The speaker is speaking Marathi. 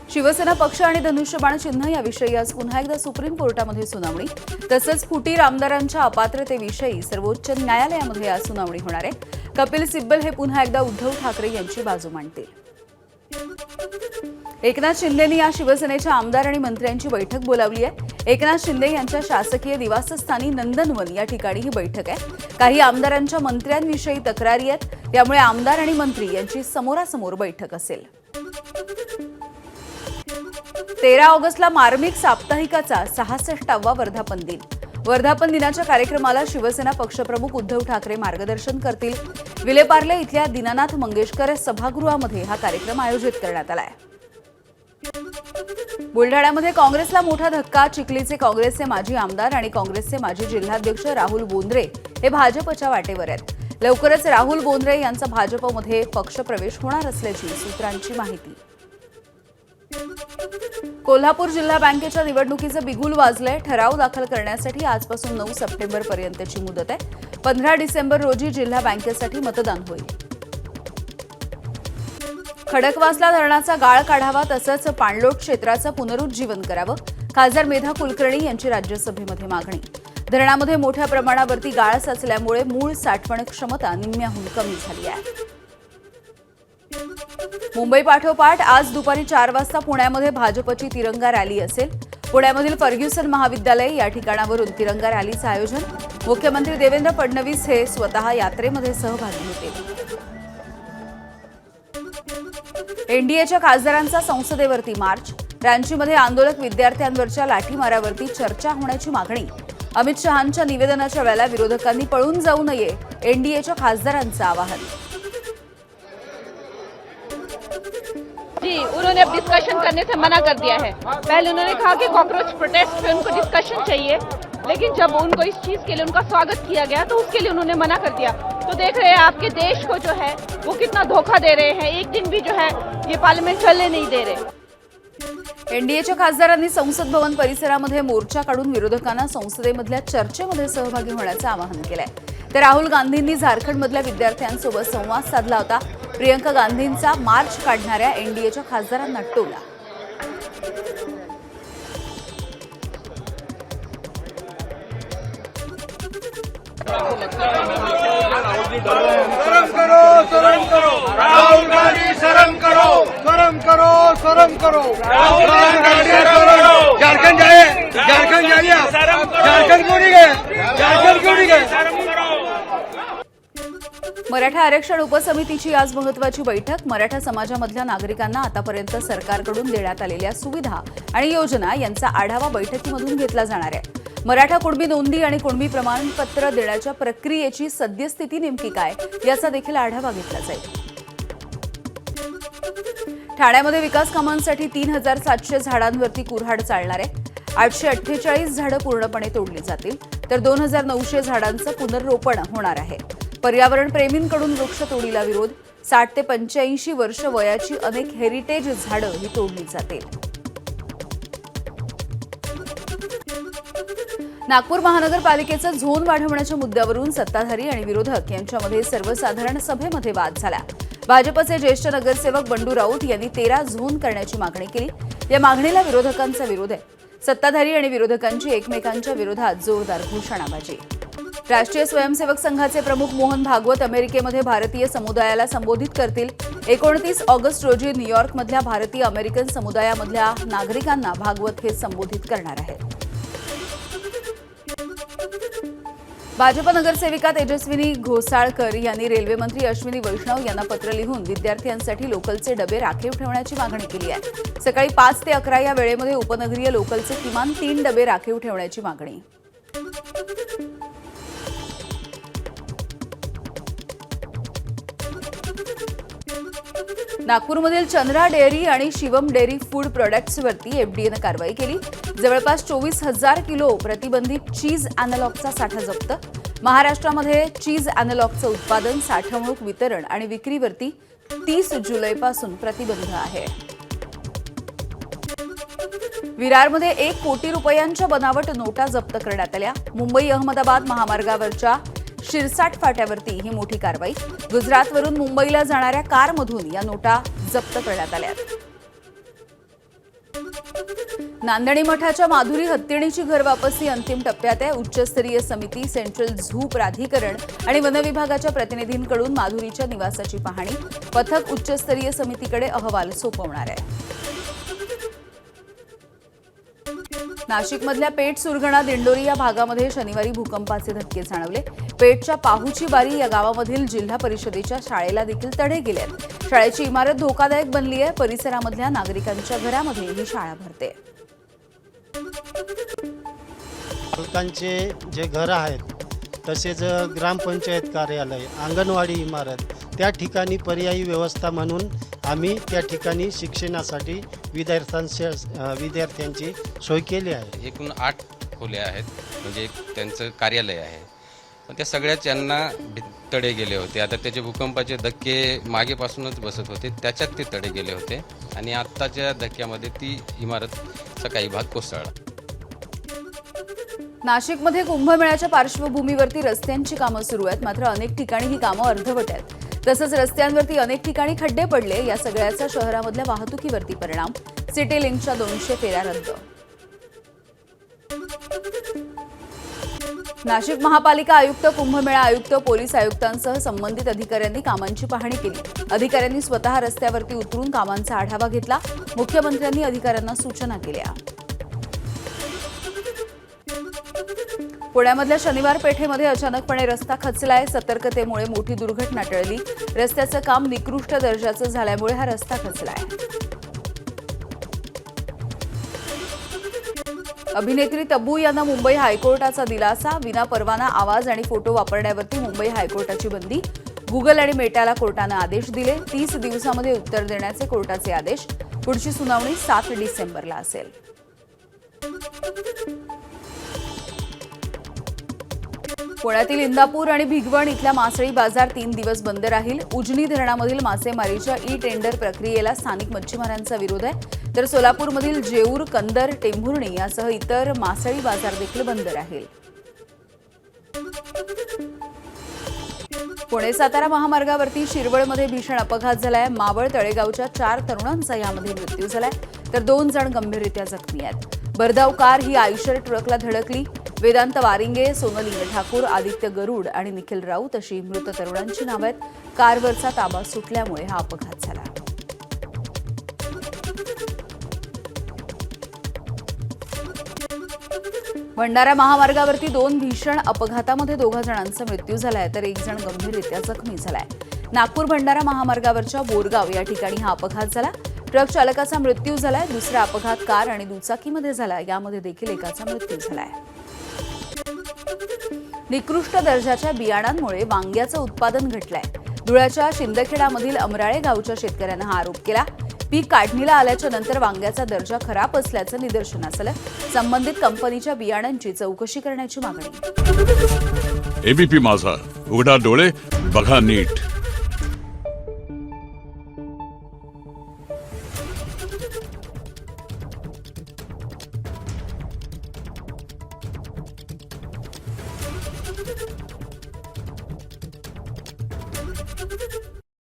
शिवसेना पक्ष आणि धनुष्यबाण चिन्ह याविषयी आज पुन्हा एकदा सुप्रीम कोर्टामध्ये सुनावणी, तसंच फुटीर आमदारांच्या अपात्रतेविषयी सर्वोच्च न्यायालयामध्ये आज सुनावणी होणार आहे। कपिल सिब्बल हे पुन्हा एकदा उद्धव ठाकरे यांची बाजू मांडतील। एकनाथ शिंदेंनी या शिवसेनेच्या आमदार आणि मंत्र्यांची बैठक बोलावली आहे। एकनाथ शिंदे यांच्या शासकीय निवासस्थानी नंदनवन या ठिकाणी ही बैठक आहे। काही आमदारांच्या मंत्र्यांविषयी तक्रारी आहेत, त्यामुळे आमदार आणि मंत्री यांची समोरासमोर बैठक असेल। 13 ऑगस्टला मार्मिक साप्ताहिकाचा 66वा वर्धापन दिन। वर्धापन दिनाच्या कार्यक्रमाला शिवसेना पक्षप्रमुख उद्धव ठाकरे मार्गदर्शन करतील। विलेपार्ले इथल्या दीनानाथ मंगेशकर सभागृहामध्ये हा कार्यक्रम आयोजित करण्यात आला आहे। बुलढाण्यामध्ये काँग्रेसला मोठा धक्का। चिखलीचे काँग्रेसचे माजी आमदार आणि काँग्रेसचे माजी जिल्हाध्यक्ष राहुल बोंद्रे हे भाजपच्या वाटेवर आहेत। लवकरच राहुल बोंद्रे यांचा भाजपमध्ये पक्षप्रवेश होणार असल्याची सूत्रांची माहिती। कोल्हापूर जिल्हा बँकेच्या निवडणुकीचं बिगुल वाजलंय। ठराव दाखल करण्यासाठी आजपासून 9 सप्टेंबरपर्यंतची मुदत आहे। 15 डिसेंबर रोजी जिल्हा बँकेसाठी मतदान होईल। खडकवासला धरणाचा गाळ काढावा, तसंच पाणलोट क्षेत्राचं पुनरुज्जीवन करावं, खासदार मेधा कुलकर्णी यांची राज्यसभेमध्ये मागणी। धरणामध्ये मोठ्या प्रमाणावरती गाळ साचल्यामुळे मूळ साठवण क्षमता निम्म्याहून कमी झाली आहे। मुंबई पाठोपाठ आज दुपारी 4 वाजता पुण्यामध्ये भाजपची तिरंगा रॅली असेल। पुण्यामधील फर्ग्युसन महाविद्यालय या ठिकाणावरून तिरंगा रॅलीचं आयोजन। मुख्यमंत्री देवेंद्र फडणवीस हे स्वतः यात्रेमध्ये सहभागी होते। एनडीएच्या खासदारांचा संसदेवरती मार्च। रांचीमध्ये आंदोलक विद्यार्थ्यांवरच्या लाठीमारावरती चर्चा होण्याची मागणी। अमित शहांच्या निवेदनाच्या वेळेला विरोधकांनी पळून जाऊ नये, एनडीएच्या खासदारांचं आवाहन। जी, उन्होंने अब डिस्कशन करने से मना कर दिया है। पहले उन्होंने कहा कि कॉकरोच प्रोटेस्ट पे उनको डिस्कशन चाहिए, लेकिन जब उनको इस चीज के लिए उनका स्वागत किया गया तो उसके लिए उन्होंने मना कर दिया। तो देख रहे हैं आपके देश को जो है वो कितना धोखा दे रहे हैं। एक दिन भी जो है ये पार्लियामेंट चलने नहीं दे रहे। एनडीएच्या खासदारांनी संसद भवन परिसरामध्ये मोर्चा काढून विरोधकांना संसदेमधल्या चर्चेमध्ये सहभागी होण्याचं आवाहन केलंय। तर राहुल गांधींनी झारखंडमधल्या विद्यार्थ्यांसोबत संवाद साधला होता। प्रियंका गांधींचा मार्च काढणाऱ्या एनडीएच्या खासदारांना टोला। शर्म करो, शर्म करो, राहुल गांधी शर्म करो, शर्म करो, शर्म करो, राहुल गांधी शर्म करो। झारखंड जाए, झारखंड जाइए, झारखंड क्यों नहीं गए, झारखंड क्यों नहीं गए? मराठा आरक्षण उपसमितीची आज महत्त्वाची बैठक। मराठा समाजामधल्या नागरिकांना आतापर्यंत सरकारकडून देण्यात आलेल्या सुविधा आणि योजना यांचा आढावा बैठकीमधून घेतला जाणार आहे। मराठा कुणबी नोंदी आणि कुणबी प्रमाणपत्र देण्याच्या प्रक्रियेची सद्यस्थिती नेमकी काय याचा देखील आढावा घेतला जाईल। ठाण्यामध्ये विकास कामांसाठी 3700 झाडांवरती कुऱ्हाड चालणार आहे। 848 झाडं पूर्णपणे तोडली जातील, तर 2900 झाडांचं पुनर्रोपण होणार आहे। पर्यावरण प्रेमींकडून वृक्षतोडीला विरोध। 60 ते 85 वर्ष वयाची अनेक हेरिटेज झाडं ही तोडली जातील। नागपूर महानगरपालिकेचं झोन वाढवण्याच्या मुद्द्यावरून सत्ताधारी आणि विरोधक यांच्यामध्ये सर्वसाधारण सभेमध्ये वाद झाला। भाजपचे ज्येष्ठ नगरसेवक बंडू राऊत यांनी 13 झोन करण्याची मागणी केली। या मागणीला विरोधकांचा विरोध आहे। सत्ताधारी आणि विरोधकांची एकमेकांच्या विरोधात जोरदार घोषणाबाजी। राष्ट्रीय स्वयंसेवक संघाचे प्रमुख मोहन भागवत अमेरिकेमध्ये भारतीय समुदायाला संबोधित करतील। 29 ऑगस्ट रोजी न्यूयॉर्कमधल्या भारतीय अमेरिकन समुदायामधल्या नागरिकांना भागवत हे संबोधित करणार आहेत। भाजप नगरसेविका तेजस्विनी घोसाळकर यांनी रेल्वे मंत्री अश्विनी वैष्णव यांना पत्र लिहून विद्यार्थ्यांसाठी लोकलचे डबे राखीव ठेवण्याची मागणी केली आहे। सकाळी 5 ते 11 या वेळेमध्ये उपनगरीय लोकलचे किमान 3 डबे राखीव ठेवण्याची मागणी। नागपूरमधील चंद्रा डेअरी आणि शिवम डेअरी फूड प्रोडक्ट्सवरती एफडीएनं कारवाई केली। जवळपास 24,000 किलो प्रतिबंधित चीज अॅनालॉगचा साठा जप्त। महाराष्ट्रामध्ये चीज अॅनालॉगचं उत्पादन, साठवणूक, वितरण आणि विक्रीवरती 30 जुलैपासून प्रतिबंध आहे। विरारमध्ये 1 कोटी रुपयांच्या बनावट नोटा जप्त करण्यात आल्या। मुंबई अहमदाबाद महामार्गावरच्या शिरसाट फाट्यावरती ही मोठी कारवाई। गुजरातवरून मुंबईला जाणाऱ्या कारमधून या नोटा जप्त करण्यात आल्या। नांदणी मठाच्या माधुरी हत्तीणीची घर वापसी अंतिम टप्प्यात आहे. उच्चस्तरीय समिती, सेंट्रल झू प्राधिकरण आणि वनविभागाच्या प्रतिनिधींकडून माधुरीच्या निवासाची पाहणी. पथक उच्चस्तरीय समितीकडे अहवाल सोपवणार आहे. नाशिकमधल्या पेठ, सुरगणा, दिंडोरी या भागामध्ये शनिवारी भूकंपाचे धक्के जाणवले. पेठच्या पाहूची बारी या गावामधील जिल्हा परिषदेच्या शाळेला देखील तडे गेले आहेत. शाळेची इमारत धोकादायक बनली आहे. परिसरामधल्या नागरिकांच्या घरामध्ये ही शाळा भरते. पालकांचे जे घरं आहेत तसेच ग्रामपंचायत कार्यालय, अंगणवाडी इमारत त्या ठिकाणी पर्यायी व्यवस्था म्हणून आम्ही त्या ठिकाणी शिक्षणासाठी विद्यार्थ्यांची सोय केली आहे. एकूण 8 खोल्या आहेत, म्हणजे एक त्यांचं कार्यालय आहे. पण त्या सगळ्याच यांना तडे गेले होते. आता त्याचे भूकंपाचे धक्के मागेपासूनच बसत होते, त्याच्यात ते तडे गेले होते आणि आत्ताच्या धक्क्यामध्ये ती इमारतचा काही भाग कोसळला. नाशिकमध्ये कुंभमेळ्याच्या पार्श्वभूमीवरती रस्त्यांची कामं सुरू आहेत. मात्र अनेक ठिकाणी ही कामं अर्धवट आहेत. तसंच रस्त्यांवरती अनेक ठिकाणी खड्डे पडले. या सगळ्याचा शहरामधल्या वाहतुकीवरती परिणाम. सिटी लिंकच्या 200 फेऱ्या रद्द. नाशिक महापालिका आयुक्त, कुंभमेळा आयुक्त, पोलीस आयुक्तांसह संबंधित अधिकाऱ्यांनी कामांची पाहणी केली. अधिकाऱ्यांनी स्वतः रस्त्यावरती उतरून कामांचा आढावा घेतला. मुख्यमंत्र्यांनी अधिकाऱ्यांना सूचना केल्या. पुण्यामधल्या शनिवार पेठेमध्ये अचानकपणे रस्ता खचलाय. सतर्कतेमुळे मोठी दुर्घटना टळली. रस्त्याचं काम निकृष्ट दर्जाचं झाल्यामुळे हा रस्ता खचलाय. अभिनेत्री तब्बू यांना मुंबई हायकोर्टाचा दिलासा. विनापरवाना आवाज आणि फोटो वापरण्यावरती मुंबई हायकोर्टाची बंदी. गुगल आणि मेटाला कोर्टानं आदेश दिले. 30 दिवसामध्ये उत्तर देण्याचे कोर्टाचे आदेश. पुढची सुनावणी 7 डिसेंबरला असेल. पुण्यातील इंदापूर आणि भिगवण इथला मासळी बाजार 3 दिवस बंद राहील. उजनी धरणामधील मासेमारीच्या टेंडर प्रक्रियेला स्थानिक मच्छीमारांचा विरोध आहे. तर सोलापूरमधील जेऊर, कंदर, टेंभुर्णी यासह इतर मासळी बाजार देखील बंद राहील. पुणे सातारा महामार्गावरती शिरवळमध्ये भीषण अपघात झालाय. मावळ तळेगावच्या 4 तरुणांचा यामध्ये मृत्यू झालाय, तर 2 जण गंभीररित्या जखमी आहेत. भरधाव कार ही आयशर ट्रकला धडकली. वेदांत वारिंगे, सोनलिंग ठाकूर, आदित्य गरुड आणि निखिल राऊत अशी मृत तरुणांची नावं आहेत. कारवरचा ताबा सुटल्यामुळे हा अपघात झाला. भंडारा महामार्गावरती 2 भीषण अपघातामध्ये 2 जणांचा मृत्यू झालाय, तर 1 जण गंभीररित्या जखमी झालाय. नागपूर भंडारा महामार्गावरच्या बोरगाव या ठिकाणी हा अपघात झाला. ट्रक चालकाचा मृत्यू झालाय. दुसरा अपघात कार आणि दुचाकीमध्ये झाला. यामध्ये देखील एकाचा मृत्यू झालाय. निकृष्ट दर्जाच्या बियाणांमुळे वांग्याचं उत्पादन घटलंय. धुळ्याच्या शिंदखेडामधील अमराळे गावच्या शेतकऱ्यानं हा आरोप केला. पीक काढणीला आल्याच्या नंतर वांग्याचा दर्जा खराब असल्याचं निदर्शनास आलं. संबंधित कंपनीच्या बियाणांची चौकशी करण्याची मागणी. एबीपी माझा, उघडा डोळे बघा नीट.